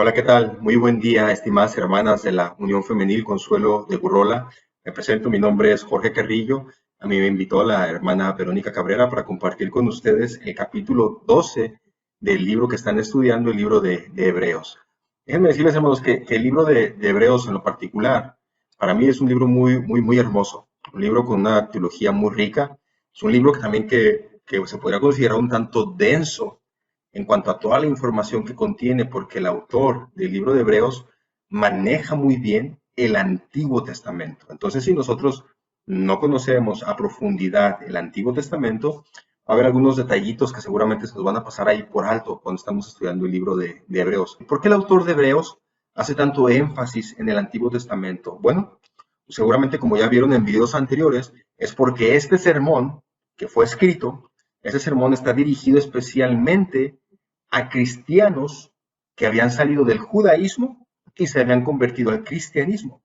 Hola, ¿qué tal? Muy buen día, estimadas hermanas de la Unión Femenil Consuelo de Gurrola. Me presento, mi nombre es Jorge Carrillo. A mí me invitó la hermana Verónica Cabrera para compartir con ustedes el capítulo 12 del libro que están estudiando, el libro de Hebreos. Déjenme decirles, hermanos, que el libro de Hebreos en lo particular, para mí es un libro muy hermoso. Un libro con una teología muy rica. Es un libro que también que se podría considerar un tanto denso en cuanto a toda la información que contiene, porque el autor del libro de Hebreos maneja muy bien el Antiguo Testamento. Entonces, si nosotros no conocemos a profundidad el Antiguo Testamento, va a haber algunos detallitos que seguramente se nos van a pasar ahí por alto cuando estamos estudiando el libro de Hebreos. ¿Por qué el autor de Hebreos hace tanto énfasis en el Antiguo Testamento? Bueno, seguramente como ya vieron en videos anteriores, es porque este sermón que fue escrito, ese sermón está dirigido especialmente a cristianos que habían salido del judaísmo y se habían convertido al cristianismo.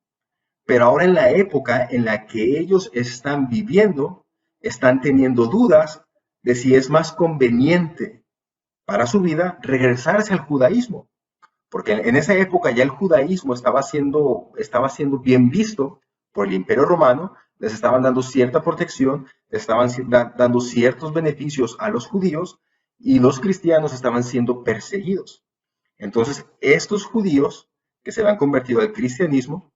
Pero ahora en la época en la que ellos están viviendo, están teniendo dudas de si es más conveniente para su vida regresarse al judaísmo. Porque en esa época ya el judaísmo estaba siendo bien visto por el Imperio Romano, les estaban dando cierta protección, les estaban dando ciertos beneficios a los judíos y los cristianos estaban siendo perseguidos. Entonces, estos judíos que se han convertido al cristianismo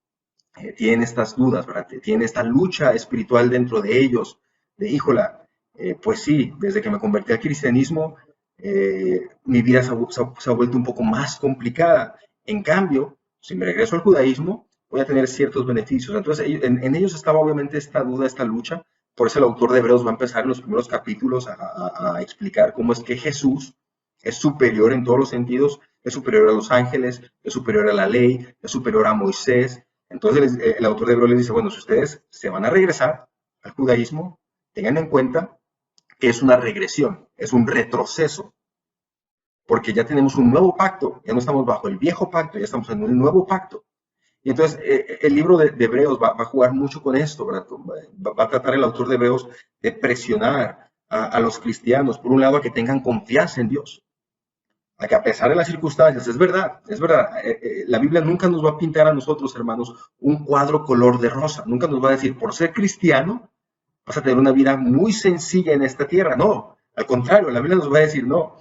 tienen estas dudas, ¿verdad? Tienen esta lucha espiritual dentro de ellos, de híjola, pues sí, desde que me convertí al cristianismo, mi vida se ha vuelto un poco más complicada. En cambio, si me regreso al judaísmo, voy a tener ciertos beneficios. Entonces, en ellos estaba obviamente esta duda, esta lucha. Por eso el autor de Hebreos va a empezar en los primeros capítulos a explicar cómo es que Jesús es superior en todos los sentidos, es superior a los ángeles, es superior a la ley, es superior a Moisés. Entonces el autor de Hebreos les dice, bueno, si ustedes se van a regresar al judaísmo, tengan en cuenta que es una regresión, es un retroceso, porque ya tenemos un nuevo pacto, ya no estamos bajo el viejo pacto, ya estamos en un nuevo pacto. Y entonces el libro de Hebreos va a jugar mucho con esto, ¿verdad? Va a tratar el autor de Hebreos de presionar a los cristianos, por un lado, a que tengan confianza en Dios, a que a pesar de las circunstancias, es verdad, la Biblia nunca nos va a pintar a nosotros, hermanos, un cuadro color de rosa, nunca nos va a decir, por ser cristiano, vas a tener una vida muy sencilla en esta tierra, no, al contrario, la Biblia nos va a decir, no,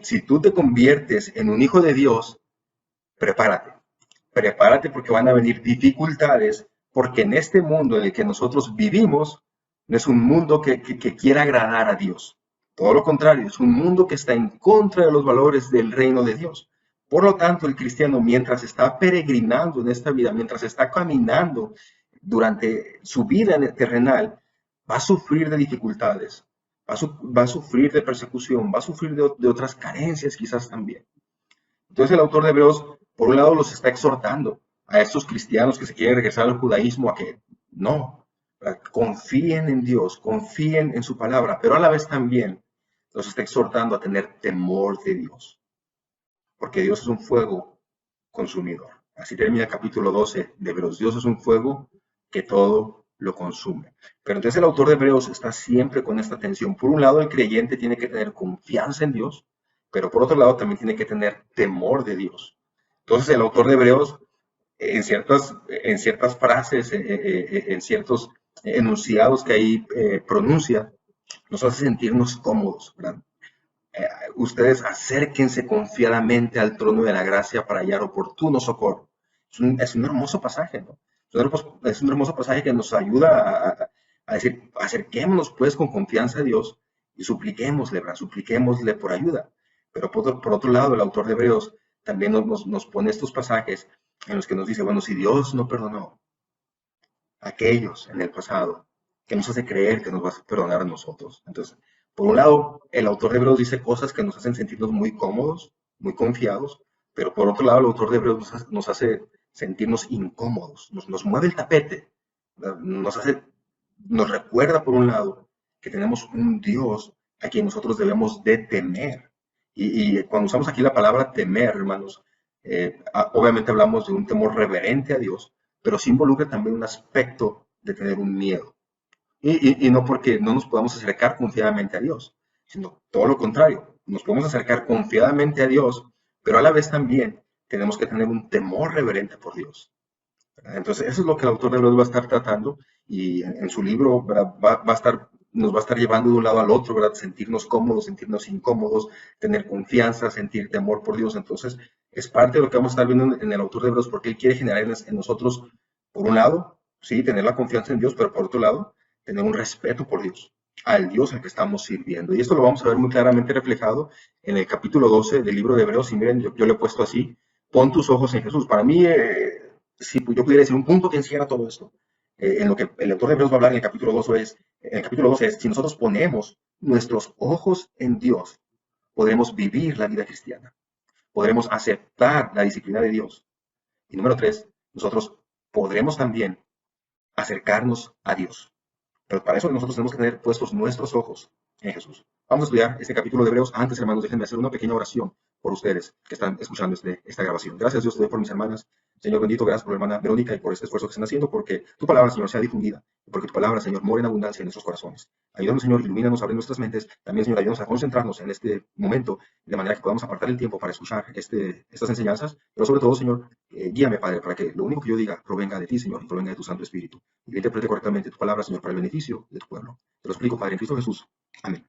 si tú te conviertes en un hijo de Dios, prepárate, prepárate porque van a venir dificultades, porque en este mundo en el que nosotros vivimos, no es un mundo que quiera agradar a Dios. Todo lo contrario, es un mundo que está en contra de los valores del reino de Dios. Por lo tanto, el cristiano, mientras está peregrinando en esta vida, mientras está caminando durante su vida terrenal, va a sufrir de dificultades, va a sufrir de persecución, va a sufrir de otras carencias quizás también. Entonces el autor de Hebreos, por un lado, los está exhortando a estos cristianos que se quieren regresar al judaísmo a que no, confíen en Dios, confíen en su palabra, pero a la vez también los está exhortando a tener temor de Dios, porque Dios es un fuego consumidor. Así termina el capítulo 12 de Hebreos. Dios es un fuego que todo lo consume. Pero entonces el autor de Hebreos está siempre con esta tensión. Por un lado, el creyente tiene que tener confianza en Dios, pero por otro lado también tiene que tener temor de Dios. Entonces el autor de Hebreos, en ciertas frases, en ciertos enunciados que ahí pronuncia, nos hace sentirnos cómodos, ¿verdad? eh, Ustedes acérquense confiadamente al trono de la gracia para hallar oportuno socorro. Es un hermoso pasaje, ¿no? Es un hermoso pasaje que nos ayuda a decir, acerquémonos pues con confianza a Dios y supliquémosle, ¿verdad? Supliquémosle por ayuda. Pero por otro lado, el autor de Hebreos también nos pone estos pasajes en los que nos dice, bueno, si Dios no perdonó a aquellos en el pasado, ¿qué nos hace creer que nos va a perdonar a nosotros? Entonces, por un lado, el autor de Hebreos dice cosas que nos hacen sentirnos muy cómodos, muy confiados, pero por otro lado, el autor de Hebreos nos hace sentirnos incómodos, nos mueve el tapete, nos recuerda por un lado que tenemos un Dios a quien nosotros debemos de temer. Y cuando usamos aquí la palabra temer, hermanos, obviamente hablamos de un temor reverente a Dios, pero sí involucra también un aspecto de tener un miedo. Y no porque no nos podamos acercar confiadamente a Dios, sino todo lo contrario. Nos podemos acercar confiadamente a Dios, pero a la vez también tenemos que tener un temor reverente por Dios. ¿Verdad? Entonces, eso es lo que el autor de Hebreos va a estar tratando y en su libro, ¿verdad? Va a estar, nos va a estar llevando de un lado al otro, ¿verdad? Sentirnos cómodos, sentirnos incómodos, tener confianza, sentir temor por Dios. Entonces, es parte de lo que vamos a estar viendo en el autor de Hebreos, porque él quiere generar en nosotros, por un lado, sí, tener la confianza en Dios, pero por otro lado, tener un respeto por Dios, al Dios al que estamos sirviendo. Y esto lo vamos a ver muy claramente reflejado en el capítulo 12 del libro de Hebreos. Y miren, yo lo he puesto así: pon tus ojos en Jesús. Para mí, si yo pudiera decir un punto que encierra todo esto, en lo que el autor de Hebreos va a hablar en el capítulo 12 es, si nosotros ponemos nuestros ojos en Dios, podremos vivir la vida cristiana, podremos aceptar la disciplina de Dios. Y número 3, nosotros podremos también acercarnos a Dios. Pero para eso nosotros tenemos que tener puestos nuestros ojos en Jesús. Vamos a estudiar este capítulo de Hebreos. Antes, hermanos, déjenme hacer una pequeña oración por ustedes que están escuchando esta grabación. Gracias, Dios, te doy por mis hermanas. Señor bendito, gracias por la hermana Verónica y por este esfuerzo que están haciendo, porque tu palabra, Señor, sea difundida, y porque tu palabra, Señor, mora en abundancia en nuestros corazones. Ayúdanos, Señor, ilumínanos, abre nuestras mentes. También, Señor, ayúdanos a concentrarnos en este momento, de manera que podamos apartar el tiempo para escuchar estas enseñanzas. Pero sobre todo, Señor, guíame, Padre, para que lo único que yo diga provenga de ti, Señor, y provenga de tu Santo Espíritu. Y que interprete correctamente tu palabra, Señor, para el beneficio de tu pueblo. Te lo explico, Padre, en Cristo Jesús. Amén.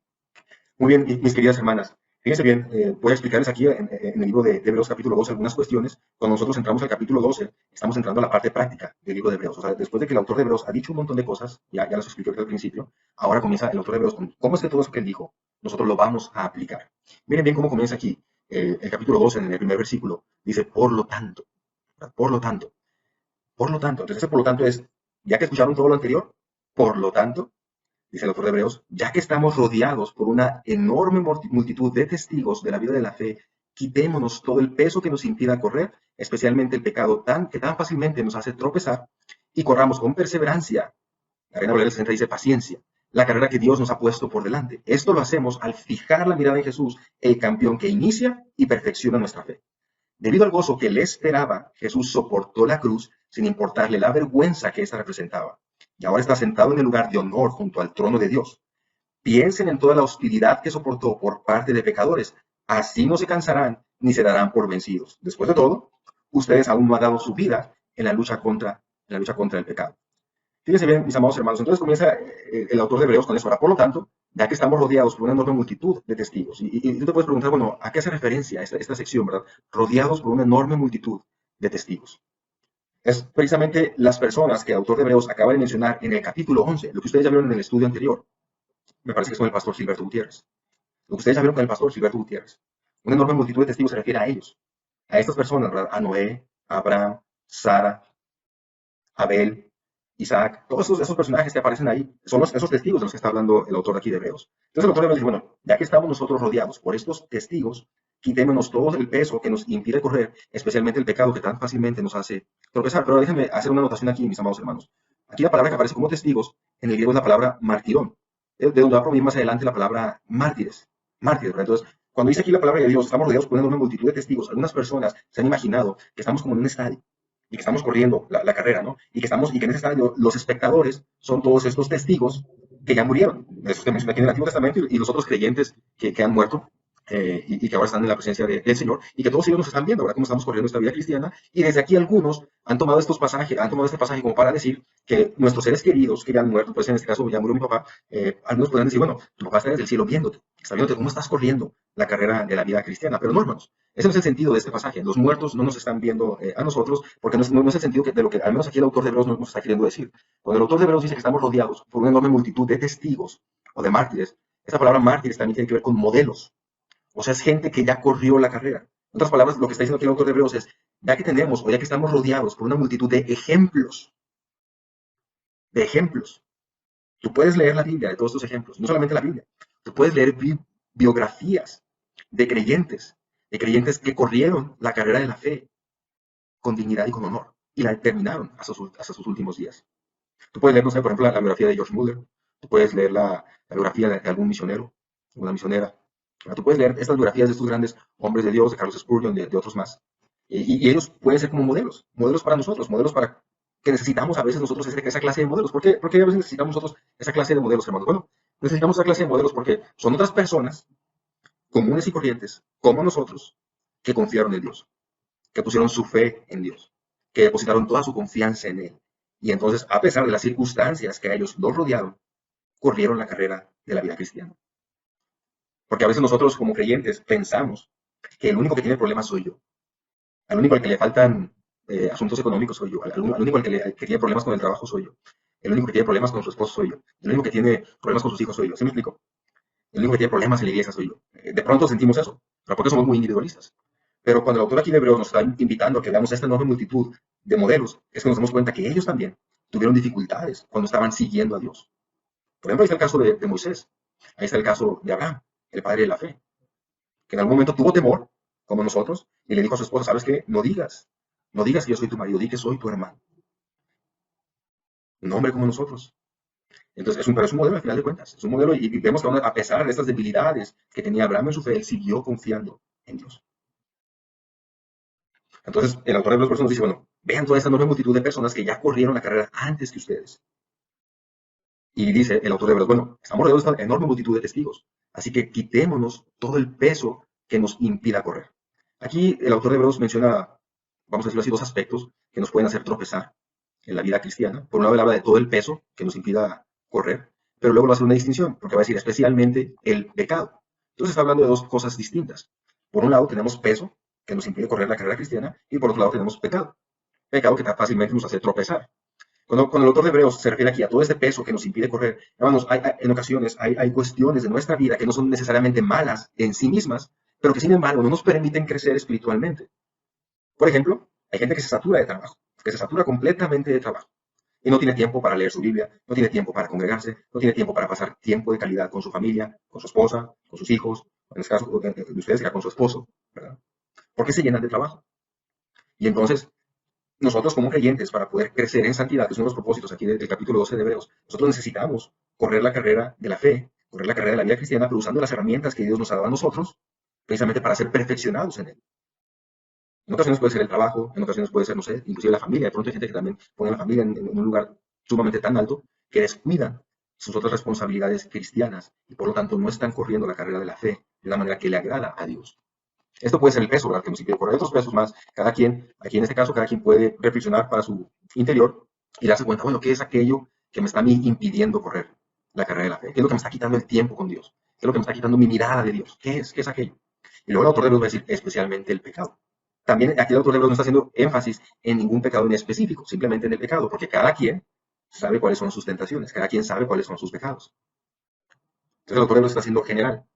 Muy bien, mis queridas hermanas. Fíjense bien, voy a explicarles aquí en el libro de Hebreos capítulo 12 algunas cuestiones. Cuando nosotros entramos al capítulo 12, estamos entrando a la parte práctica del libro de Hebreos. O sea, después de que el autor de Hebreos ha dicho un montón de cosas, ya las expliqué al principio, ahora comienza el autor de Hebreos con cómo es que todo eso que él dijo, nosotros lo vamos a aplicar. Miren bien cómo comienza aquí el capítulo 12, en el primer versículo. Dice, por lo tanto, ¿verdad? Por lo tanto, por lo tanto. Entonces, ese por lo tanto es, ya que escucharon todo lo anterior, por lo tanto, dice el autor de Hebreos, ya que estamos rodeados por una enorme multitud de testigos de la vida de la fe, quitémonos todo el peso que nos impida correr, especialmente el pecado que tan fácilmente nos hace tropezar, y corramos con perseverancia. La Reina Valera 60 dice paciencia, la carrera que Dios nos ha puesto por delante. Esto lo hacemos al fijar la mirada en Jesús, el campeón que inicia y perfecciona nuestra fe. Debido al gozo que le esperaba, Jesús soportó la cruz sin importarle la vergüenza que ésta representaba. Y ahora está sentado en el lugar de honor junto al trono de Dios. Piensen en toda la hostilidad que soportó por parte de pecadores. Así no se cansarán ni se darán por vencidos. Después de todo, ustedes aún no han dado su vida en la lucha contra el pecado. Fíjense bien, mis amados hermanos, entonces comienza el autor de Hebreos con eso. Ahora, por lo tanto, ya que estamos rodeados por una enorme multitud de testigos, y tú te puedes preguntar, bueno, ¿a qué hace referencia esta sección, verdad? Rodeados por una enorme multitud de testigos. Es precisamente las personas que el autor de Hebreos acaba de mencionar en el capítulo 11, lo que ustedes ya vieron en el estudio anterior. Me parece que es con el pastor Gilberto Gutiérrez. Lo que ustedes ya vieron con el pastor Gilberto Gutiérrez. Una enorme multitud de testigos se refiere a ellos, a estas personas, ¿verdad? A Noé, a Abraham, Sara, Abel, Isaac, todos esos personajes que aparecen ahí, son esos testigos de los que está hablando el autor de aquí de Hebreos. Entonces el autor de Hebreos dice, bueno, ya que estamos nosotros rodeados por estos testigos, quitémonos todo el peso que nos impide correr, especialmente el pecado que tan fácilmente nos hace tropezar. Pero déjenme hacer una anotación aquí, mis amados hermanos. Aquí la palabra que aparece como testigos en el griego es la palabra martirón, de donde va a provenir más adelante la palabra mártires. Mártires, ¿verdad? Entonces, cuando dice aquí la palabra de Dios, estamos rodeados por una enorme multitud de testigos. Algunas personas se han imaginado que estamos como en un estadio y que estamos corriendo la carrera, ¿no? Y que en ese estadio los espectadores son todos estos testigos que ya murieron, esos que menciona aquí en el Antiguo Testamento y los otros creyentes que han muerto y que ahora están en la presencia del Señor y que todos ellos nos están viendo, ¿verdad? Cómo estamos corriendo esta vida cristiana y desde aquí algunos han tomado este pasaje como para decir que nuestros seres queridos que ya han muerto, pues en este caso ya murió mi papá, algunos podrían decir, bueno, tu papá está desde el cielo viéndote, está viéndote cómo estás corriendo la carrera de la vida cristiana, pero no, hermanos. Ese no es el sentido de este pasaje. Los muertos no nos están viendo a nosotros, porque no es el sentido de lo que al menos aquí el autor de Hebreos nos está queriendo decir. Cuando el autor de Hebreos dice que estamos rodeados por una enorme multitud de testigos o de mártires, esa palabra mártires también tiene que ver con modelos. O sea, es gente que ya corrió la carrera. En otras palabras, lo que está diciendo aquí el autor de Hebreos es, ya que tenemos o ya que estamos rodeados por una multitud de ejemplos, tú puedes leer la Biblia de todos estos ejemplos, no solamente la Biblia, tú puedes leer biografías de creyentes que corrieron la carrera de la fe con dignidad y con honor, y la terminaron hasta sus últimos días. Tú puedes leer, no sé, por ejemplo, la biografía de George Muller, tú puedes leer la biografía de algún misionero, una misionera, tú puedes leer estas biografías de estos grandes hombres de Dios, de Carlos Spurgeon, de otros más, y ellos pueden ser como modelos para nosotros, modelos para que necesitamos a veces nosotros esa clase de modelos. ¿Por qué a veces necesitamos nosotros esa clase de modelos, hermanos? Bueno, necesitamos esa clase de modelos porque son otras personas comunes y corrientes, como nosotros, que confiaron en Dios, que pusieron su fe en Dios, que depositaron toda su confianza en Él. Y entonces, a pesar de las circunstancias que a ellos los rodearon, corrieron la carrera de la vida cristiana. Porque a veces nosotros como creyentes pensamos que el único que tiene problemas soy yo. Al único al que le faltan asuntos económicos soy yo. Al único que tiene problemas con el trabajo soy yo. El único que tiene problemas con su esposo soy yo. El único que tiene problemas con sus hijos soy yo. ¿Sí me explico? El único que tiene problemas en la iglesia soy yo. De pronto sentimos eso, pero porque somos muy individualistas. Pero cuando el autor aquí de Hebreos nos está invitando a que veamos esta enorme multitud de modelos, es que nos damos cuenta que ellos también tuvieron dificultades cuando estaban siguiendo a Dios. Por ejemplo, ahí está el caso de Moisés. Ahí está el caso de Abraham, el padre de la fe, que en algún momento tuvo temor, como nosotros, y le dijo a su esposa, ¿sabes qué? No digas que yo soy tu marido, di que soy tu hermano. Un hombre como nosotros. Entonces, pero es un modelo al final de cuentas. Es un modelo y vemos que a pesar de estas debilidades que tenía Abraham en su fe, él siguió confiando en Dios. Entonces, el autor de los versos nos dice, bueno, vean toda esta enorme multitud de personas que ya corrieron la carrera antes que ustedes. Y dice el autor de Hebreos, bueno, estamos rodeados de esta enorme multitud de testigos, así que quitémonos todo el peso que nos impida correr. Aquí el autor de Hebreos menciona, vamos a decirlo así, dos aspectos que nos pueden hacer tropezar en la vida cristiana. Por un lado, él habla de todo el peso que nos impida correr, pero luego lo hace una distinción, porque va a decir especialmente el pecado. Entonces está hablando de dos cosas distintas. Por un lado, tenemos peso que nos impide correr la carrera cristiana, y por otro lado tenemos pecado. Pecado que fácilmente nos hace tropezar. Cuando el autor de Hebreos se refiere aquí a todo este peso que nos impide correr, hermanos, en ocasiones hay cuestiones de nuestra vida que no son necesariamente malas en sí mismas, pero que sin embargo no nos permiten crecer espiritualmente. Por ejemplo, hay gente que se satura de trabajo, que se satura completamente de trabajo y no tiene tiempo para leer su Biblia, no tiene tiempo para congregarse, no tiene tiempo para pasar tiempo de calidad con su familia, con su esposa, con sus hijos, en este caso de ustedes, ya con su esposo, ¿verdad? Porque se llenan de trabajo. Y entonces nosotros como creyentes, para poder crecer en santidad, que es uno de los propósitos aquí del capítulo 12 de Hebreos, nosotros necesitamos correr la carrera de la fe, correr la carrera de la vida cristiana, pero usando las herramientas que Dios nos ha dado a nosotros, precisamente para ser perfeccionados en él. En ocasiones puede ser el trabajo, en ocasiones puede ser, no sé, inclusive la familia. De pronto hay gente que también pone a la familia en un lugar sumamente tan alto que descuidan sus otras responsabilidades cristianas y por lo tanto no están corriendo la carrera de la fe de una manera que le agrada a Dios. Esto puede ser el peso, ¿verdad? Que nos impide correr. Otros pesos más. Cada quien, aquí en este caso, cada quien puede reflexionar para su interior y darse cuenta, bueno, ¿qué es aquello que me está a mí impidiendo correr la carrera de la fe? ¿Qué es lo que me está quitando el tiempo con Dios? ¿Qué es lo que me está quitando mi mirada de Dios? ¿Qué es? ¿Qué es aquello? Y luego el autor de Hebreos va a decir, especialmente el pecado. También aquí el autor de Hebreos no está haciendo énfasis en ningún pecado en específico, simplemente en el pecado, porque cada quien sabe cuáles son sus tentaciones, cada quien sabe cuáles son sus pecados. Entonces el autor de Hebreos está haciendo general.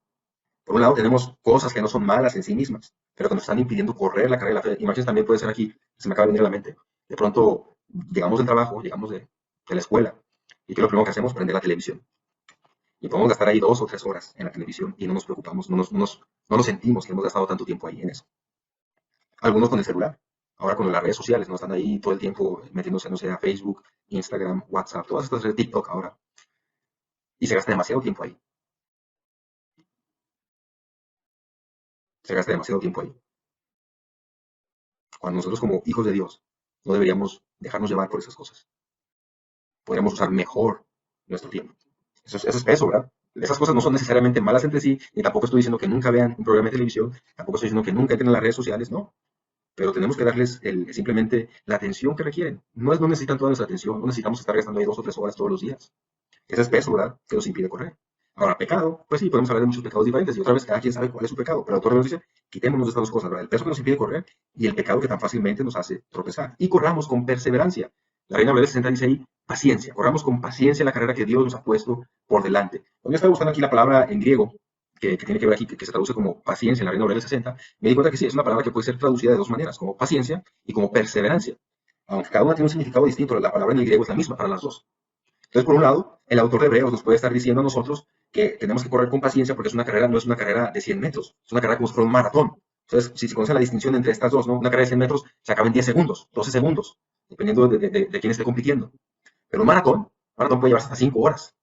Por un lado tenemos cosas que no son malas en sí mismas, pero que nos están impidiendo correr la carrera de la fe. Imagínense, también puede ser aquí, se me acaba de venir a la mente. De pronto llegamos del trabajo, llegamos de la escuela, y que lo primero que hacemos es prender la televisión. Y podemos gastar ahí 2 o 3 horas en la televisión y no nos preocupamos, no nos sentimos que hemos gastado tanto tiempo ahí en eso. Algunos con el celular, ahora con las redes sociales, no están ahí todo el tiempo metiéndose, no sé, a Facebook, Instagram, WhatsApp, todas estas redes, TikTok ahora. Y se gasta demasiado tiempo ahí. Se gasta demasiado tiempo ahí. Cuando nosotros como hijos de Dios no deberíamos dejarnos llevar por esas cosas. Podríamos usar mejor nuestro tiempo. Eso es peso, ¿verdad? Esas cosas no son necesariamente malas entre sí, ni tampoco estoy diciendo que nunca vean un programa de televisión, tampoco estoy diciendo que nunca entren en las redes sociales, no. Pero tenemos que darles simplemente la atención que requieren. No necesitan toda nuestra atención, no necesitamos estar gastando ahí 2 o 3 horas todos los días. Ese es peso, ¿verdad? Que nos impide correr. Ahora, pecado, pues sí, podemos hablar de muchos pecados diferentes y otra vez cada quien sabe cuál es su pecado, pero el autor nos dice, quitémonos de estas dos cosas, ¿verdad? El peso que nos impide correr y el pecado que tan fácilmente nos hace tropezar. Y corramos con perseverancia. La Reina Valera 60 dice ahí, paciencia, corramos con paciencia la carrera que Dios nos ha puesto por delante. Cuando yo estaba buscando aquí la palabra en griego, que tiene que ver aquí, que se traduce como paciencia en la Reina Valera 60, me di cuenta que sí, es una palabra que puede ser traducida de dos maneras, como paciencia y como perseverancia. Aunque cada una tiene un significado distinto, la palabra en el griego es la misma para las dos. Entonces, por un lado, el autor de Hebreos nos puede estar diciendo a nosotros que tenemos que correr con paciencia porque es una carrera, no es una carrera de 100 metros, es una carrera como si fuera un maratón. Entonces, si se conoce la distinción entre estas dos, ¿no? Una carrera de 100 metros se acaba en 10 segundos, 12 segundos, dependiendo de quién esté compitiendo. Pero un maratón puede llevarse hasta 5 horas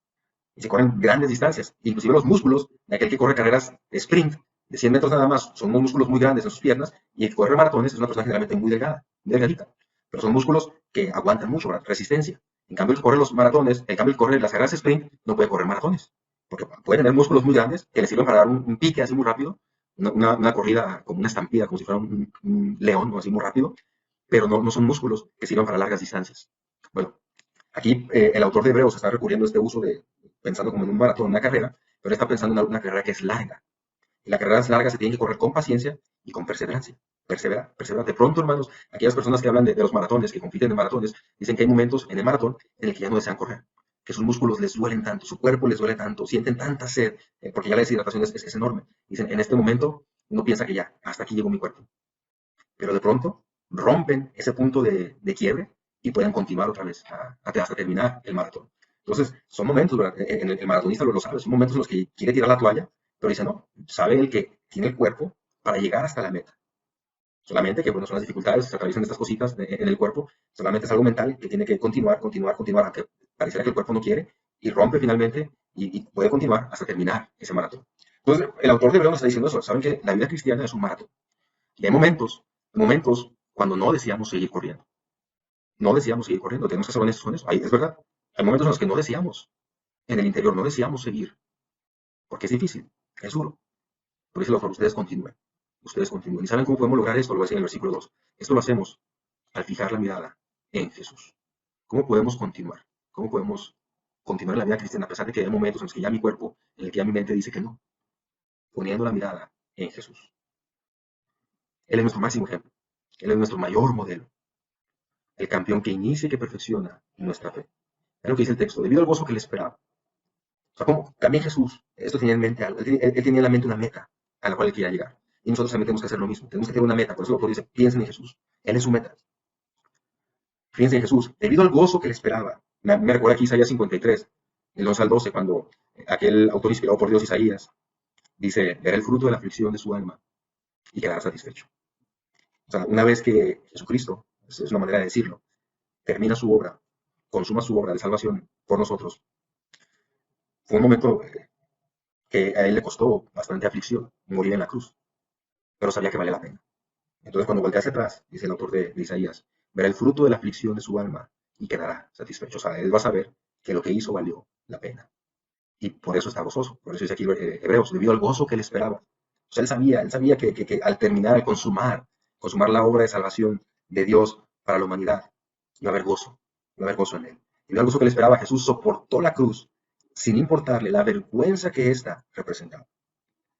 y se corren grandes distancias. Inclusive los músculos de aquel que corre carreras de sprint de 100 metros nada más son unos músculos muy grandes en sus piernas y el que corre maratones es una persona generalmente muy delgada, muy delgadita. Pero son músculos que aguantan mucho, ¿verdad? Resistencia. En cambio, el que corre los maratones, en cambio, el que corre las carreras sprint no puede correr maratones. Porque puede tener músculos muy grandes que le sirven para dar un pique así muy rápido, una corrida como una estampida, como si fuera un león o así muy rápido, pero no son músculos que sirvan para largas distancias. Bueno, aquí el autor de Hebreos está recurriendo a este uso de, pensando como en un maratón, una carrera, pero está pensando en una carrera que es larga. Y la carrera es larga, se tiene que correr con paciencia y con perseverancia. Persevera, persevera. De pronto, hermanos, aquellas personas que hablan de los maratones, que compiten en maratones, dicen que hay momentos en el maratón en el que ya no desean correr, que sus músculos les duelen tanto, su cuerpo les duele tanto, sienten tanta sed, porque ya la deshidratación es enorme. Dicen, en este momento uno piensa que ya, hasta aquí llegó mi cuerpo. Pero de pronto rompen ese punto de quiebre y pueden continuar otra vez hasta terminar el maratón. Entonces, son momentos, ¿verdad? El maratonista lo sabe, son momentos en los que quiere tirar la toalla, pero dice no, sabe el que tiene el cuerpo para llegar hasta la meta. Solamente que, bueno, son las dificultades, se atraviesan estas cositas en el cuerpo, solamente es algo mental que tiene que continuar, continuar, continuar, aunque pareciera que el cuerpo no quiere, y rompe finalmente y puede continuar hasta terminar ese maratón. Entonces, el autor de Hebreos nos está diciendo eso, saben que la vida cristiana es un maratón. Y hay momentos cuando no deseamos seguir corriendo. No deseamos seguir corriendo, tenemos que ser honestos con eso. Es verdad, hay momentos en los que no deseamos, en el interior no deseamos seguir, porque es difícil, es duro. Por eso ustedes continúen, ustedes continúen. ¿Y saben cómo podemos lograr esto? Lo voy a decir en el versículo 2. Esto lo hacemos al fijar la mirada en Jesús. ¿Cómo podemos continuar? ¿Cómo podemos continuar en la vida cristiana a pesar de que hay momentos en los que ya mi cuerpo, en el que ya mi mente dice que no? Poniendo la mirada en Jesús. Él es nuestro máximo ejemplo. Él es nuestro mayor modelo. El campeón que inicia y que perfecciona nuestra fe. Es lo que dice el texto, debido al gozo que le esperaba. O sea, como también Jesús, esto tenía en mente algo, él tenía en la mente una meta a la cual él quería llegar. Y nosotros también tenemos que hacer lo mismo, tenemos que tener una meta. Por eso el autor dice, piensen en Jesús, Él es su meta. Fíjense en Jesús, debido al gozo que le esperaba. Me recuerda aquí Isaías 53, el 11 al 12, cuando aquel autor inspirado por Dios, Isaías, dice, verá el fruto de la aflicción de su alma y quedará satisfecho. O sea, una vez que Jesucristo, es una manera de decirlo, termina su obra, consuma su obra de salvación por nosotros, fue un momento que a él le costó bastante aflicción morir en la cruz, pero sabía que valía la pena. Entonces, cuando voltea hacia atrás, dice el autor de Isaías, verá el fruto de la aflicción de su alma y quedará satisfecho. O sea, él va a saber que lo que hizo valió la pena. Y por eso está gozoso. Por eso dice aquí Hebreos, debido al gozo que él esperaba. O sea, él sabía que al terminar, al consumar la obra de salvación de Dios para la humanidad, iba a haber gozo en él. Debido al gozo que él esperaba, Jesús soportó la cruz sin importarle la vergüenza que ésta representaba.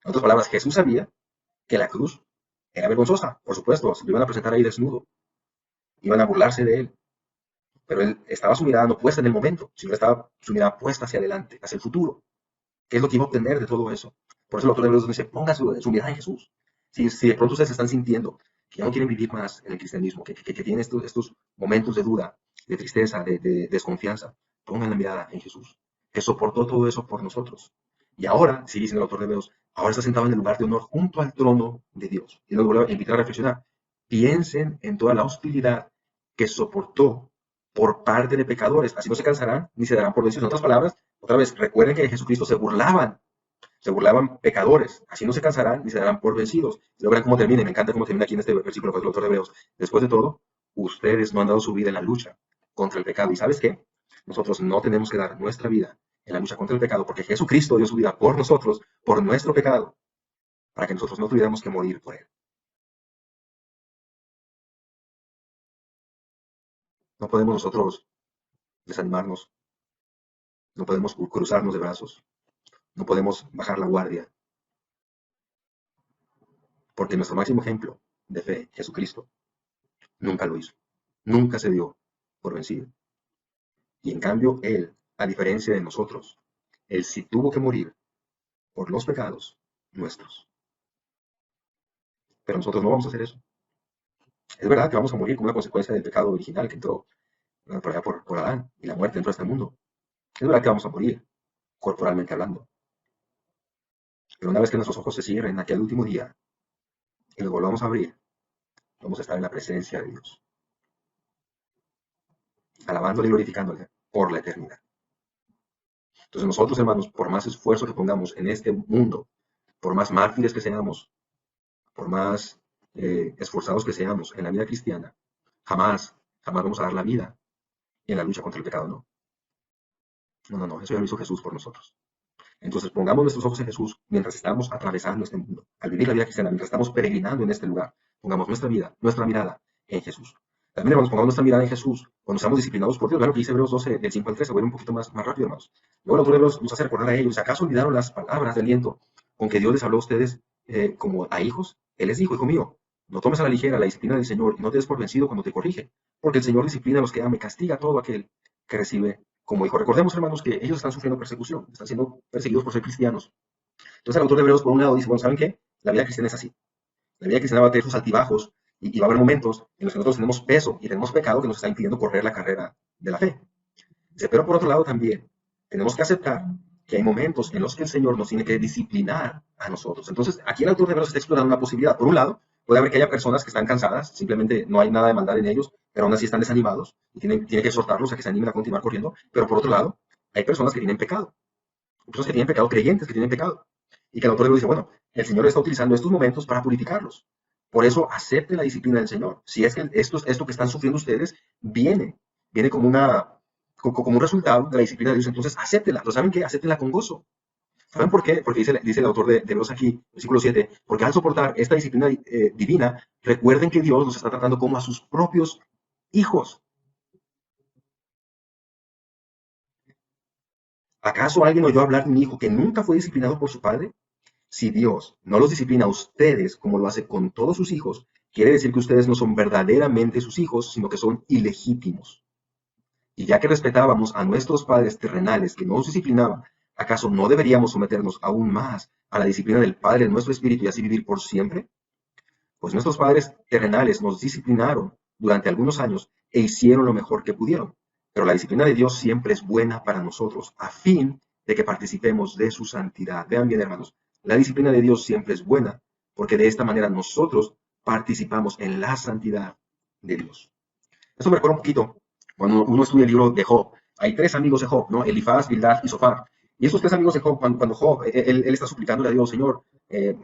En otras palabras, Jesús sabía que la cruz era vergonzosa, por supuesto, se lo iban a presentar ahí desnudo, iban a burlarse de él, pero él estaba su mirada no puesta en el momento, sino estaba su mirada puesta hacia adelante, hacia el futuro. ¿Qué es lo que iba a obtener de todo eso? Por eso el autor de Hebreos dice, ponga su mirada en Jesús. Si de pronto ustedes están sintiendo que ya no quieren vivir más en el cristianismo, que tienen estos momentos de duda, de tristeza, de desconfianza, pongan la mirada en Jesús, que soportó todo eso por nosotros. Y ahora, sigue diciendo el autor de Hebreos, ahora está sentado en el lugar de honor junto al trono de Dios. Y nos vuelve a invitar a reflexionar. Piensen en toda la hostilidad que soportó por parte de pecadores. Así no se cansarán ni se darán por vencidos. En otras palabras, otra vez, recuerden que de Jesucristo se burlaban pecadores. Así no se cansarán ni se darán por vencidos. Y luego verán cómo termina. Y me encanta cómo termina aquí en este versículo 4 del autor de Hebreos. Después de todo, ustedes no han dado su vida en la lucha contra el pecado. ¿Y sabes qué? Nosotros no tenemos que dar nuestra vida en la lucha contra el pecado, porque Jesucristo dio su vida por nosotros, por nuestro pecado, para que nosotros no tuviéramos que morir por él. No podemos nosotros desanimarnos, no podemos cruzarnos de brazos, no podemos bajar la guardia, porque nuestro máximo ejemplo de fe, Jesucristo, nunca lo hizo, nunca se dio por vencido. Y en cambio, Él, a diferencia de nosotros, Él sí tuvo que morir por los pecados nuestros. Pero nosotros no vamos a hacer eso. Es verdad que vamos a morir como una consecuencia del pecado original que entró por allá por Adán y la muerte entró a este mundo. Es verdad que vamos a morir, corporalmente hablando. Pero una vez que nuestros ojos se cierren aquel último día y los volvamos a abrir, vamos a estar en la presencia de Dios, alabándole y glorificándole por la eternidad. Entonces nosotros, hermanos, por más esfuerzo que pongamos en este mundo, por más mártires que seamos, por más esforzados que seamos en la vida cristiana, jamás vamos a dar la vida en la lucha contra el pecado, no. No, eso ya lo hizo Jesús por nosotros. Entonces pongamos nuestros ojos en Jesús mientras estamos atravesando este mundo. Al vivir la vida cristiana, mientras estamos peregrinando en este lugar, pongamos nuestra vida, nuestra mirada en Jesús. También, hermanos, pongamos nuestra mirada en Jesús cuando seamos disciplinados por Dios. Vean lo que dice Hebreos 12, del 5 al 13. Voy a ir un poquito más rápido, hermanos. Luego el autor de Hebreos nos hace recordar a ellos. ¿Acaso olvidaron las palabras de aliento con que Dios les habló a ustedes como a hijos? Él les dijo, hijo mío, no tomes a la ligera la disciplina del Señor y no te des por vencido cuando te corrige, porque el Señor disciplina a los que ama y castiga a todo aquel que recibe como hijo. Recordemos, hermanos, que ellos están sufriendo persecución, están siendo perseguidos por ser cristianos. Entonces el autor de Hebreos, por un lado, dice, bueno, ¿saben qué? La vida cristiana es así. La vida cristiana va a tener sus altibajos y va a haber momentos en los que nosotros tenemos peso y tenemos pecado que nos está impidiendo correr la carrera de la fe. Dice, pero por otro lado también tenemos que aceptar que hay momentos en los que el Señor nos tiene que disciplinar a nosotros. Entonces, aquí el autor de Hebreos está explorando una posibilidad. Por un lado, puede haber que haya personas que están cansadas, simplemente no hay nada de maldad en ellos, pero aún así están desanimados y tiene que exhortarlos a que se animen a continuar corriendo. Pero por otro lado, hay personas que tienen pecado, personas que tienen pecado, creyentes que tienen pecado. Y que el autor de Hebreos dice, bueno, el Señor está utilizando estos momentos para purificarlos. Por eso acepte la disciplina del Señor. Si es que esto que están sufriendo ustedes viene como un resultado de la disciplina de Dios, entonces acéptela. ¿Lo saben qué? Acéptela con gozo. ¿Saben por qué? Porque dice el autor de Hebreos aquí, versículo 7, porque al soportar esta disciplina divina, recuerden que Dios nos está tratando como a sus propios hijos. ¿Acaso alguien oyó hablar de un hijo que nunca fue disciplinado por su padre? Si Dios no los disciplina a ustedes como lo hace con todos sus hijos, quiere decir que ustedes no son verdaderamente sus hijos, sino que son ilegítimos. Y ya que respetábamos a nuestros padres terrenales que no nos disciplinaban, ¿acaso no deberíamos someternos aún más a la disciplina del Padre de nuestro espíritu y así vivir por siempre? Pues nuestros padres terrenales nos disciplinaron durante algunos años e hicieron lo mejor que pudieron. Pero la disciplina de Dios siempre es buena para nosotros, a fin de que participemos de su santidad. Vean bien, hermanos, la disciplina de Dios siempre es buena, porque de esta manera nosotros participamos en la santidad de Dios. Eso me recuerda un poquito cuando uno estudia el libro de Job. Hay tres amigos de Job, ¿no? Elifaz, Bildad y Zofar. Y estos tres amigos de Job, cuando Job, él está suplicándole a Dios, Señor,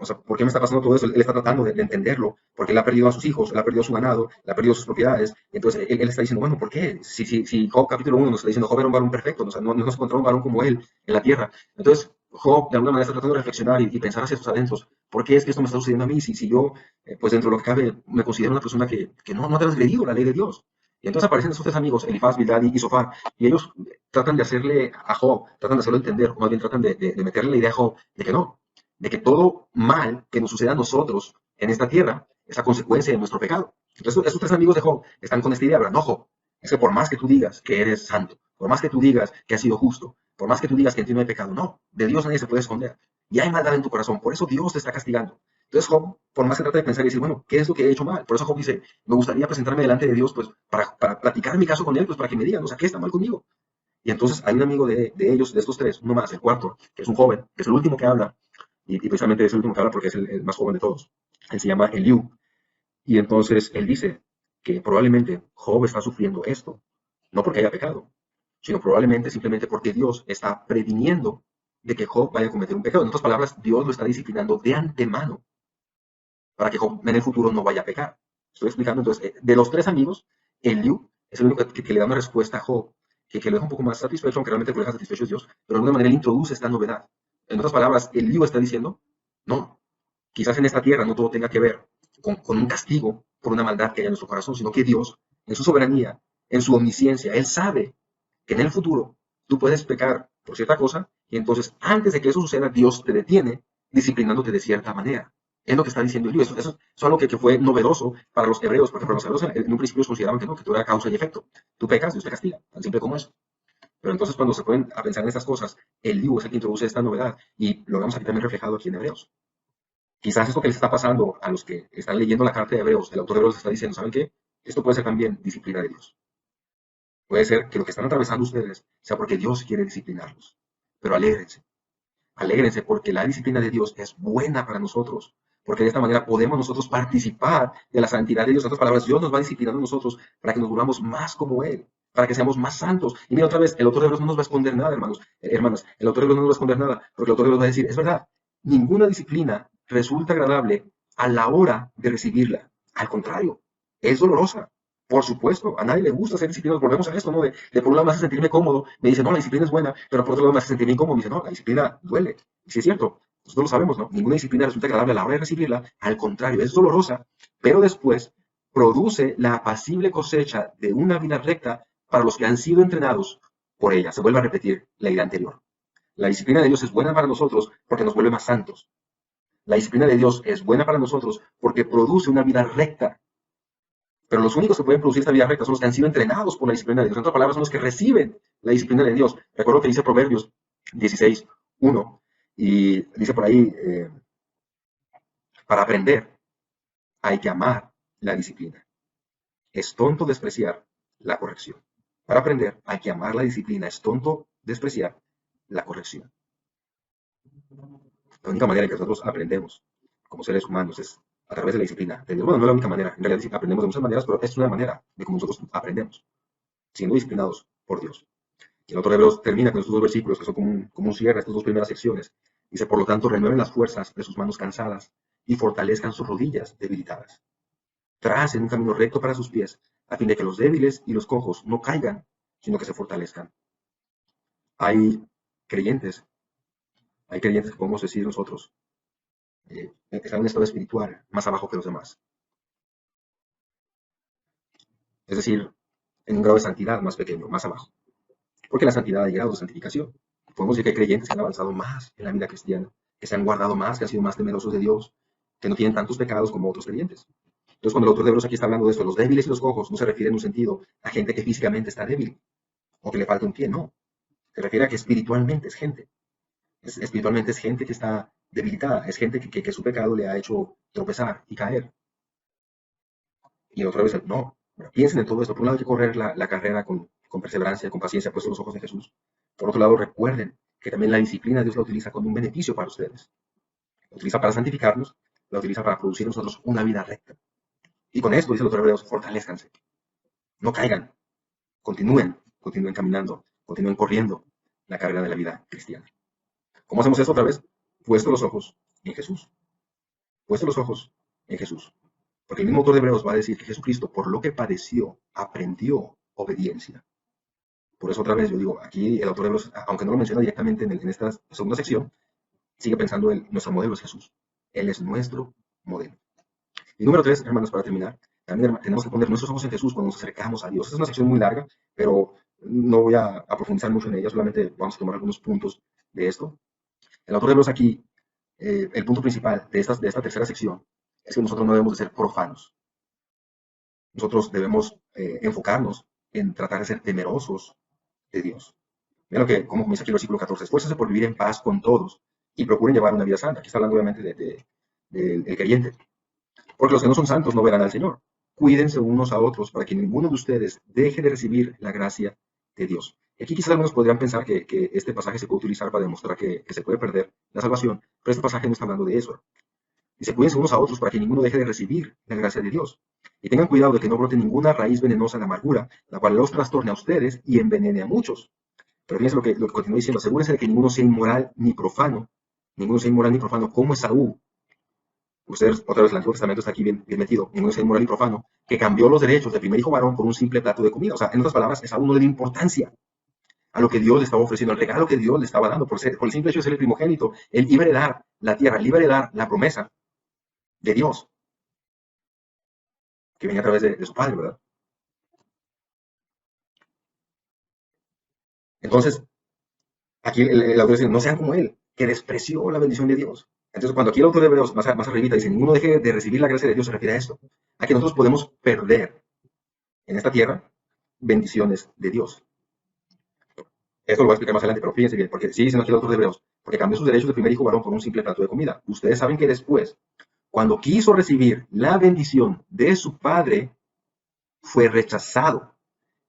o sea, ¿por qué me está pasando todo eso? Él está tratando de entenderlo, porque él ha perdido a sus hijos, él ha perdido su ganado, él ha perdido sus propiedades. Entonces él está diciendo, bueno, ¿por qué? Si Job capítulo 1 nos está diciendo, Job era un varón perfecto, o sea, no nos encontró un varón como él en la tierra. Entonces Job de alguna manera está tratando de reflexionar y pensar hacia sus adentros. ¿Por qué es que esto me está sucediendo a mí? Si yo, pues dentro de lo que cabe, me considero una persona que no ha transgredido la ley de Dios. Y entonces aparecen esos tres amigos, Elifaz, Bildad y Zofar, y ellos tratan de hacerle a Job, tratan de hacerlo entender, o más bien tratan de meterle la idea a Job de que no, de que todo mal que nos suceda a nosotros en esta tierra es a consecuencia de nuestro pecado. Entonces esos tres amigos de Job están con esta idea, ¿verdad? No, Job, es que por más que tú digas que eres santo, por más que tú digas que has sido justo, por más que tú digas que en ti no hay pecado, no, de Dios nadie se puede esconder. Y hay maldad en tu corazón, por eso Dios te está castigando. Entonces Job, por más que trata de pensar y decir, bueno, ¿qué es lo que he hecho mal? Por eso Job dice, me gustaría presentarme delante de Dios, pues, para platicar mi caso con él, pues, para que me digan, o sea, ¿qué está mal conmigo? Y entonces hay un amigo de ellos, de estos tres, uno más, el cuarto, que es un joven, que es el último que habla, y precisamente es el último que habla porque es el más joven de todos. Él se llama Eliú. Y entonces él dice que probablemente Job está sufriendo esto, no porque haya pecado, sino probablemente simplemente porque Dios está previniendo de que Job vaya a cometer un pecado. En otras palabras, Dios lo está disciplinando de antemano para que Job en el futuro no vaya a pecar. Estoy explicando entonces, de los tres amigos, Eliú es el único que le da una respuesta a Job, que lo deja un poco más satisfecho, aunque realmente lo deja satisfecho es Dios, pero de alguna manera él introduce esta novedad. En otras palabras, Eliú está diciendo, no, quizás en esta tierra no todo tenga que ver con un castigo por una maldad que haya en nuestro corazón, sino que Dios, en su soberanía, en su omnisciencia, Él sabe que en el futuro tú puedes pecar por cierta cosa y entonces antes de que eso suceda, Dios te detiene disciplinándote de cierta manera. Es lo que está diciendo Eliú. Eso es algo que fue novedoso para los hebreos, porque para los hebreos en un principio consideraban que no, que todo era causa y efecto. Tú pecas, Dios te castiga, tan simple como eso. Pero entonces cuando se pueden a pensar en estas cosas, Eliú es el que introduce esta novedad y lo vemos aquí también reflejado aquí en Hebreos. Quizás esto que les está pasando a los que están leyendo la carta de Hebreos, el autor de Hebreos está diciendo, ¿saben qué? Esto puede ser también disciplina de Dios. Puede ser que lo que están atravesando ustedes sea porque Dios quiere disciplinarlos. Pero alégrense, alégrense porque la disciplina de Dios es buena para nosotros. Porque de esta manera podemos nosotros participar de la santidad de Dios. En otras palabras, Dios nos va disciplinando a nosotros para que nos volvamos más como Él, para que seamos más santos. Y mira otra vez, el autor de Hebreos no nos va a esconder nada, hermanos, hermanas. El autor de Hebreos no nos va a esconder nada, porque el autor de Hebreos va a decir, es verdad, ninguna disciplina resulta agradable a la hora de recibirla. Al contrario, es dolorosa. Por supuesto, a nadie le gusta ser disciplinado. Volvemos a esto, ¿no? De por un lado me hace sentirme cómodo, me dice, no, la disciplina es buena, pero por otro lado me hace sentirme incómodo, me dice, no, la disciplina duele. Y sí es cierto, nosotros lo sabemos, ¿no? Ninguna disciplina resulta agradable a la hora de recibirla, al contrario, es dolorosa, pero después produce la apacible cosecha de una vida recta para los que han sido entrenados por ella. Se vuelve a repetir la idea anterior. La disciplina de Dios es buena para nosotros porque nos vuelve más santos. La disciplina de Dios es buena para nosotros porque produce una vida recta. Pero los únicos que pueden producir esta vida recta son los que han sido entrenados por la disciplina de Dios. En otras palabras, son los que reciben la disciplina de Dios. Recuerdo que dice Proverbios 16:1 y dice por ahí, para aprender hay que amar la disciplina. Es tonto despreciar la corrección. Para aprender hay que amar la disciplina. Es tonto despreciar la corrección. La única manera en que nosotros aprendemos como seres humanos es a través de la disciplina de Dios. Bueno, no es la única manera. En realidad aprendemos de muchas maneras, pero es una manera de cómo nosotros aprendemos, siendo disciplinados por Dios. Y el autor de Hebreos termina con estos dos versículos que son como un cierre, estas dos primeras secciones. Dice, por lo tanto, renueven las fuerzas de sus manos cansadas y fortalezcan sus rodillas debilitadas. Tracen un camino recto para sus pies, a fin de que los débiles y los cojos no caigan, sino que se fortalezcan. Hay creyentes, hay creyentes que podemos decir nosotros, están en un estado espiritual más abajo que los demás. Es decir, en un grado de santidad más pequeño, más abajo. Porque la santidad hay grados de santificación. Podemos decir que hay creyentes que han avanzado más en la vida cristiana, que se han guardado más, que han sido más temerosos de Dios, que no tienen tantos pecados como otros creyentes. Entonces, cuando el autor de Hebreos aquí está hablando de esto, los débiles y los cojos, no se refiere en un sentido a gente que físicamente está débil o que le falta un pie, no. Se refiere a que espiritualmente es gente. Espiritualmente es gente que está debilitada, es gente que su pecado le ha hecho tropezar y caer. Y otra vez, no, piensen en todo esto. Por un lado hay que correr la carrera con perseverancia, con paciencia, puestos los ojos en Jesús. Por otro lado, recuerden que también la disciplina Dios la utiliza con un beneficio para ustedes. La utiliza para santificarnos, la utiliza para producir en nosotros una vida recta. Y con esto, dice el autor de Hebreos, fortalezcanse. No caigan, continúen caminando, continúen corriendo la carrera de la vida cristiana. ¿Cómo hacemos esto otra vez? Puesto los ojos en Jesús. Puesto los ojos en Jesús. Porque el mismo autor de Hebreos va a decir que Jesucristo, por lo que padeció, aprendió obediencia. Por eso otra vez yo digo, aquí el autor de Hebreos, aunque no lo menciona directamente en esta segunda sección, sigue pensando en nuestro modelo es Jesús. Él es nuestro modelo. Y número 3, hermanos, para terminar, también tenemos que poner nuestros ojos en Jesús cuando nos acercamos a Dios. Es una sección muy larga, pero no voy a profundizar mucho en ella, solamente vamos a tomar algunos puntos de esto. El autor de Hebreos aquí, el punto principal de esta tercera sección, es que nosotros no debemos de ser profanos. Nosotros debemos enfocarnos en tratar de ser temerosos de Dios. Mira lo que, como comienza aquí el versículo 14, esfuércense por vivir en paz con todos y procuren llevar una vida santa. Aquí está hablando obviamente del creyente. Porque los que no son santos no verán al Señor. Cuídense unos a otros para que ninguno de ustedes deje de recibir la gracia de Dios. Y aquí quizás algunos podrían pensar que este pasaje se puede utilizar para demostrar que se puede perder la salvación, pero este pasaje no está hablando de eso. Dice, cuídense unos a otros para que ninguno deje de recibir la gracia de Dios. Y tengan cuidado de que no brote ninguna raíz venenosa de amargura, la cual los trastorne a ustedes y envenene a muchos. Pero fíjense lo que continúa diciendo, asegúrense de que ninguno sea inmoral ni profano, como Esaú. Ustedes, otra vez, el Antiguo Testamento está aquí bien metido, ninguno sea inmoral ni profano, que cambió los derechos del primer hijo varón por un simple plato de comida. O sea, en otras palabras, Esaú no le dio importancia a lo que Dios le estaba ofreciendo, al regalo que Dios le estaba dando, por el simple hecho de ser el primogénito. Él iba a heredar la tierra, él iba a heredar la promesa de Dios, que venía a través de su padre, ¿verdad? Entonces, aquí el autor dice, no sean como él, que despreció la bendición de Dios. Entonces, cuando aquí el autor de Hebreos, más arribita, dice, ninguno deje de recibir la gracia de Dios, se refiere a esto, a que nosotros podemos perder en esta tierra bendiciones de Dios. Esto lo voy a explicar más adelante, pero fíjense bien, porque sí dicen aquí el autor de Hebreos, porque cambió sus derechos de primer hijo varón por un simple plato de comida. Ustedes saben que después, cuando quiso recibir la bendición de su padre, fue rechazado.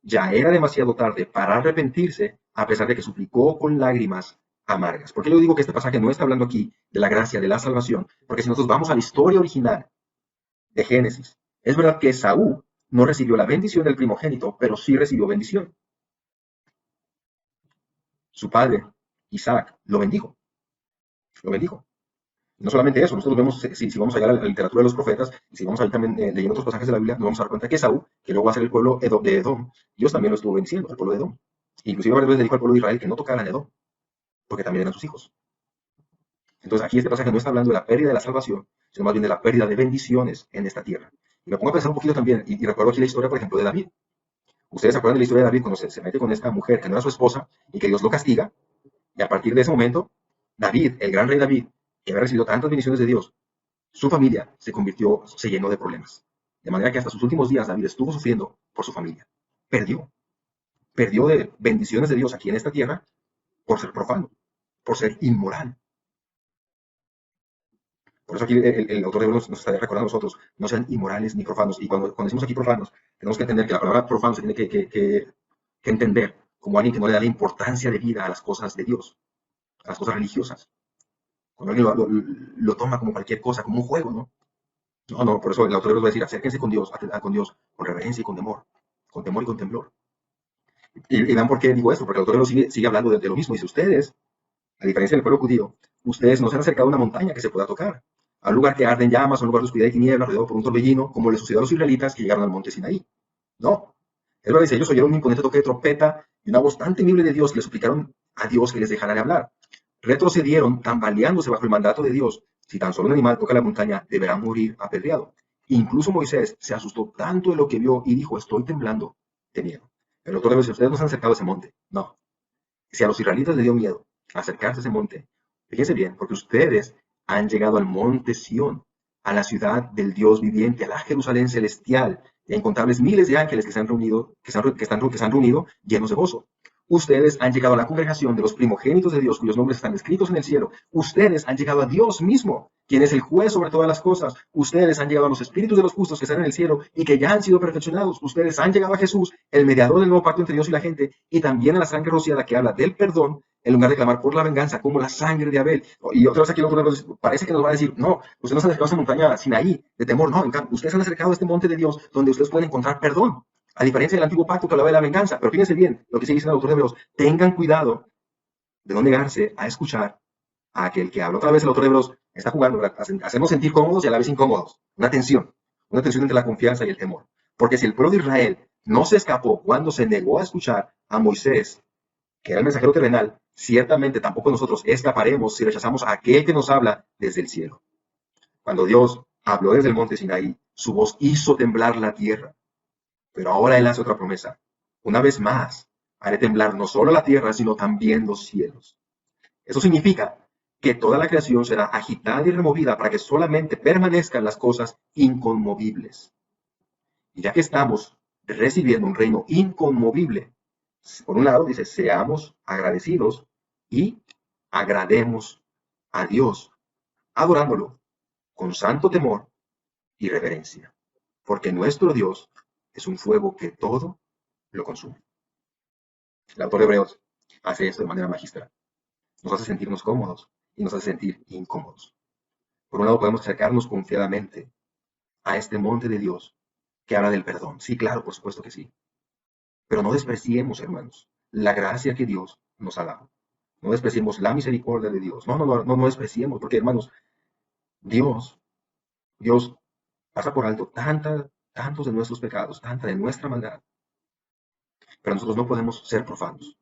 Ya era demasiado tarde para arrepentirse, a pesar de que suplicó con lágrimas amargas. ¿Por qué yo digo que este pasaje no está hablando aquí de la gracia, de la salvación? Porque si nosotros vamos a la historia original de Génesis, es verdad que Esaú no recibió la bendición del primogénito, pero sí recibió bendición. Su padre, Isaac, lo bendijo. Lo bendijo. No solamente eso, nosotros vemos, si vamos allá a la literatura de los profetas, y si vamos a ir también leyendo otros pasajes de la Biblia, nos vamos a dar cuenta que Esaú, que luego va a ser el pueblo de Edom, Dios también lo estuvo venciendo, al pueblo de Edom. Inclusive varias veces le dijo al pueblo de Israel que no tocaran Edom, porque también eran sus hijos. Entonces aquí este pasaje no está hablando de la pérdida de la salvación, sino más bien de la pérdida de bendiciones en esta tierra. Y me pongo a pensar un poquito también, y recuerdo aquí la historia, por ejemplo, de David. Ustedes se acuerdan de la historia de David cuando se mete con esta mujer que no era su esposa y que Dios lo castiga, y a partir de ese momento, David, el gran rey David, que había recibido tantas bendiciones de Dios, su familia se llenó de problemas. De manera que hasta sus últimos días David estuvo sufriendo por su familia. Perdió, perdió de bendiciones de Dios aquí en esta tierra por ser profano, por ser inmoral. Por eso aquí el autor de Hebreos nos está recordando a nosotros, no sean inmorales ni profanos. Y cuando decimos aquí profanos, tenemos que entender que la palabra profano se tiene que entender como alguien que no le da la importancia de vida a las cosas de Dios, a las cosas religiosas. Cuando alguien lo toma como cualquier cosa, como un juego, ¿no? No, no, por eso el autor de Hebreos va a decir, acérquense con Dios, con reverencia y con temor y con temblor. Y dan por qué digo esto, porque el autor de Hebreos sigue hablando de lo mismo. Dice, ustedes, a diferencia del pueblo judío, ustedes no se han acercado a una montaña que se pueda tocar, a un lugar que arde en llamas, a un lugar de oscuridad y tinieblas, rodeado por un torbellino, como le sucedió a los israelitas que llegaron al monte Sinaí. No. Él dice, ellos oyeron un imponente toque de trompeta y una voz tan temible de Dios que le suplicaron a Dios que les dejara de hablar. Retrocedieron, tambaleándose bajo el mandato de Dios. Si tan solo un animal toca la montaña, deberá morir apedreado. Incluso Moisés se asustó tanto de lo que vio y dijo, estoy temblando de miedo. El autor dice, ustedes no se han acercado a ese monte. No. Si a los israelitas les dio miedo acercarse a ese monte, fíjense bien, porque ustedes han llegado al monte Sión, a la ciudad del Dios viviente, a la Jerusalén celestial, y a incontables miles de ángeles que se han reunido, que se han reunido llenos de gozo. Ustedes han llegado a la congregación de los primogénitos de Dios, cuyos nombres están escritos en el cielo. Ustedes han llegado a Dios mismo, quien es el juez sobre todas las cosas. Ustedes han llegado a los espíritus de los justos que están en el cielo y que ya han sido perfeccionados. Ustedes han llegado a Jesús, el mediador del nuevo pacto entre Dios y la gente, y también a la sangre rociada que habla del perdón, en lugar de clamar por la venganza, como la sangre de Abel. Y otra vez aquí parece que nos va a decir, no, ustedes no se han acercado a esa montaña Sinaí, de temor, no, ustedes se han acercado a este monte de Dios, donde ustedes pueden encontrar perdón. A diferencia del antiguo pacto que hablaba de la venganza. Pero fíjense bien lo que se dice en el autor de Hebreos. Tengan cuidado de no negarse a escuchar a aquel que habla. Otra vez el autor de Hebreos está jugando, ¿verdad? Hacernos sentir cómodos y a la vez incómodos. Una tensión entre la confianza y el temor. Porque si el pueblo de Israel no se escapó cuando se negó a escuchar a Moisés, que era el mensajero terrenal, ciertamente tampoco nosotros escaparemos si rechazamos a aquel que nos habla desde el cielo. Cuando Dios habló desde el monte Sinaí, su voz hizo temblar la tierra. Pero ahora Él hace otra promesa. Una vez más, haré temblar no solo la tierra, sino también los cielos. Eso significa que toda la creación será agitada y removida para que solamente permanezcan las cosas inconmovibles. Y ya que estamos recibiendo un reino inconmovible, por un lado dice, seamos agradecidos y agrademos a Dios, adorándolo con santo temor y reverencia. Porque nuestro Dios es un fuego que todo lo consume. El autor de Hebreos hace esto de manera magistral. Nos hace sentirnos cómodos y nos hace sentir incómodos. Por un lado podemos acercarnos confiadamente a este monte de Dios que habla del perdón. Sí, claro, por supuesto que sí. Pero no despreciemos, hermanos, la gracia que Dios nos ha dado. No despreciemos la misericordia de Dios. No despreciemos, porque hermanos, Dios, Dios pasa por alto tantos de nuestros pecados, tanta de nuestra maldad. Pero nosotros no podemos ser profanos.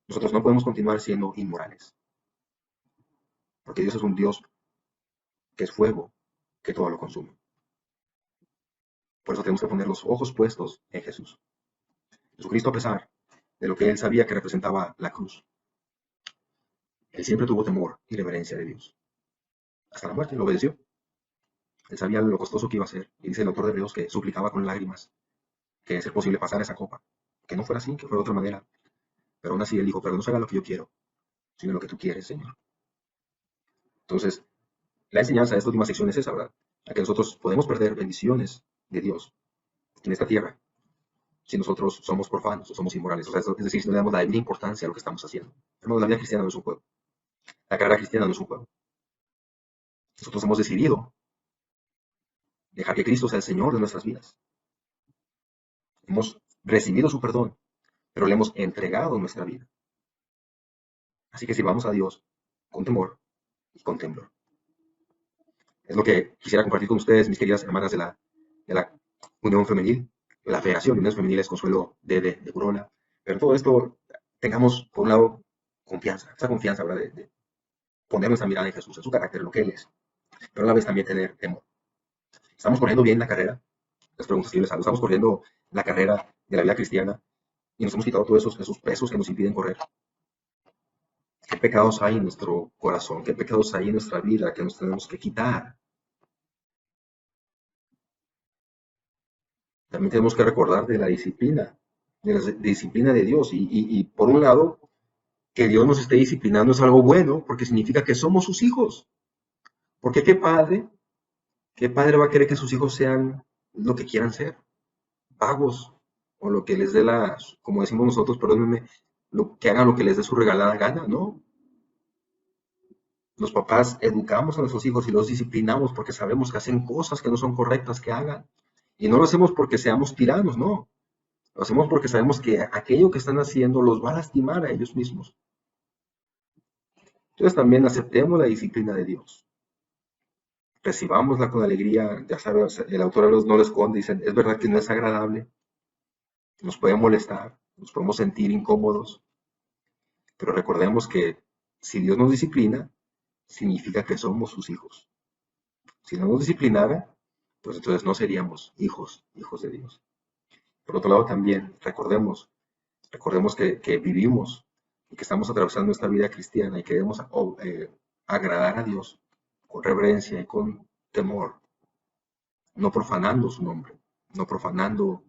Nosotros no podemos continuar siendo inmorales. Porque Dios es un Dios que es fuego, que todo lo consume. Por eso tenemos que poner los ojos puestos en Jesús. Jesucristo, a pesar de lo que él sabía que representaba la cruz, él siempre tuvo temor y reverencia de Dios. Hasta la muerte lo obedeció. Él sabía lo costoso que iba a ser. Y dice el autor de Hebreos que suplicaba con lágrimas que de ser posible pasar esa copa. Que no fuera así, que fuera de otra manera. Pero aún así él dijo, pero no se haga lo que yo quiero, sino lo que tú quieres, Señor. Entonces, la enseñanza de esta última sección es esa, ¿verdad? A que nosotros podemos perder bendiciones de Dios en esta tierra si nosotros somos profanos o somos inmorales. O sea, es decir, si no le damos la debida importancia a lo que estamos haciendo. Hermanos, la vida cristiana no es un juego. La carrera cristiana no es un juego. Nosotros hemos decidido dejar que Cristo sea el Señor de nuestras vidas. Hemos recibido su perdón, pero le hemos entregado nuestra vida. Así que sirvamos a Dios con temor y con temblor. Es lo que quisiera compartir con ustedes, mis queridas hermanas de la Unión Femenil, de la Federación de Uniones Femeniles Consuelo de Curola. Pero todo esto, tengamos, por un lado, confianza, esa confianza, ¿verdad? De poner nuestra mirada en Jesús, en su carácter, en lo que Él es, pero a la vez también tener temor. ¿Estamos corriendo bien la carrera? Les pregunto si les hago. ¿Estamos corriendo la carrera de la vida cristiana y nos hemos quitado todos esos pesos que nos impiden correr? ¿Qué pecados hay en nuestro corazón? ¿Qué pecados hay en nuestra vida que nos tenemos que quitar? También tenemos que recordar de la disciplina de Dios. Y por un lado, que Dios nos esté disciplinando es algo bueno, porque significa que somos sus hijos. Porque qué padre va a querer que sus hijos sean lo que quieran ser, vagos, o lo que les dé como decimos nosotros, perdónenme, que hagan lo que les dé su regalada gana, ¿no? Los papás educamos a nuestros hijos y los disciplinamos porque sabemos que hacen cosas que no son correctas que hagan. Y no lo hacemos porque seamos tiranos, no. Lo hacemos porque sabemos que aquello que están haciendo los va a lastimar a ellos mismos. Entonces también aceptemos la disciplina de Dios. Recibámosla con alegría. Ya sabes, el autor no lo esconde. Dicen, es verdad que no es agradable. Nos puede molestar. Nos podemos sentir incómodos. Pero recordemos que si Dios nos disciplina, significa que somos sus hijos. Si no nos disciplinara, pues entonces no seríamos hijos de Dios. Por otro lado también, recordemos que vivimos y que estamos atravesando esta vida cristiana y queremos agradar a Dios con reverencia y con temor, no profanando su nombre, no profanando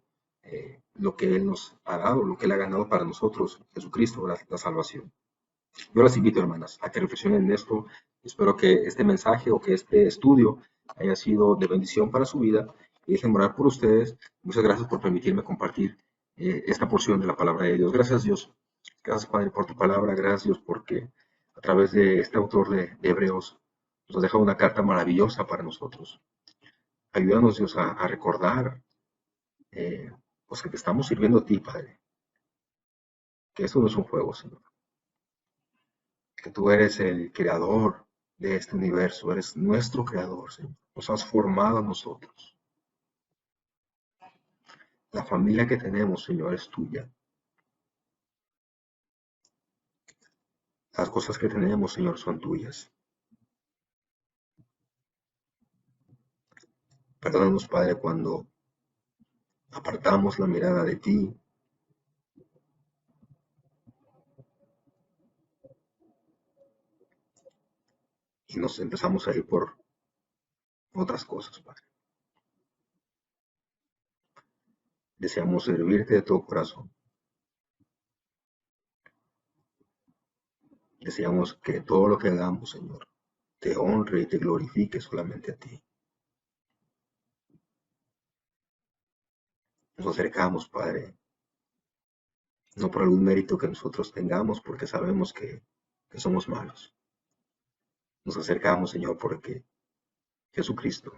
lo que Él nos ha dado, lo que Él ha ganado para nosotros, Jesucristo, la salvación. Yo las invito, hermanas, a que reflexionen en esto. Espero que este mensaje o que este estudio haya sido de bendición para su vida y dejen orar por ustedes. Muchas gracias por permitirme compartir esta porción de la palabra de Dios. Gracias, Dios. Gracias, Padre, por tu palabra. Gracias, Dios, porque a través de este autor de Hebreos nos deja una carta maravillosa para nosotros. Ayúdanos, Dios, a recordar pues que te estamos sirviendo a ti, Padre. Que esto no es un juego, Señor. Que tú eres el creador de este universo, eres nuestro creador, Señor. Nos has formado a nosotros. La familia que tenemos, Señor, es tuya. Las cosas que tenemos, Señor, son tuyas. Perdónanos, Padre, cuando apartamos la mirada de ti y nos empezamos a ir por otras cosas, Padre. Deseamos servirte de todo corazón. Deseamos que todo lo que hagamos, Señor, te honre y te glorifique solamente a ti. Nos acercamos, Padre, no por algún mérito que nosotros tengamos, porque sabemos que somos malos. Nos acercamos, Señor, porque Jesucristo,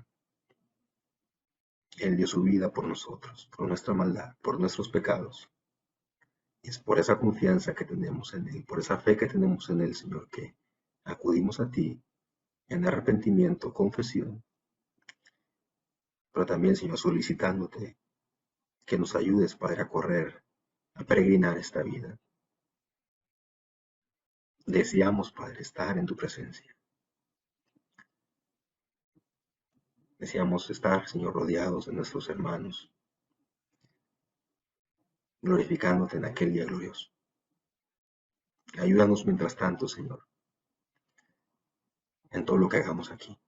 Él dio su vida por nosotros, por nuestra maldad, por nuestros pecados. Y es por esa confianza que tenemos en Él, por esa fe que tenemos en Él, Señor, que acudimos a ti en arrepentimiento, confesión, pero también, Señor, solicitándote que nos ayudes, Padre, a correr, a peregrinar esta vida. Deseamos, Padre, estar en tu presencia. Deseamos estar, Señor, rodeados de nuestros hermanos, glorificándote en aquel día glorioso. Ayúdanos mientras tanto, Señor, en todo lo que hagamos aquí.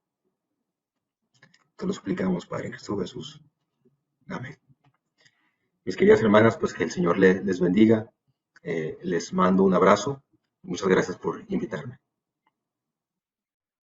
Te lo suplicamos, Padre, en Cristo Jesús. Amén. Mis queridas hermanas, pues que el Señor les bendiga. Les mando un abrazo. Muchas gracias por invitarme.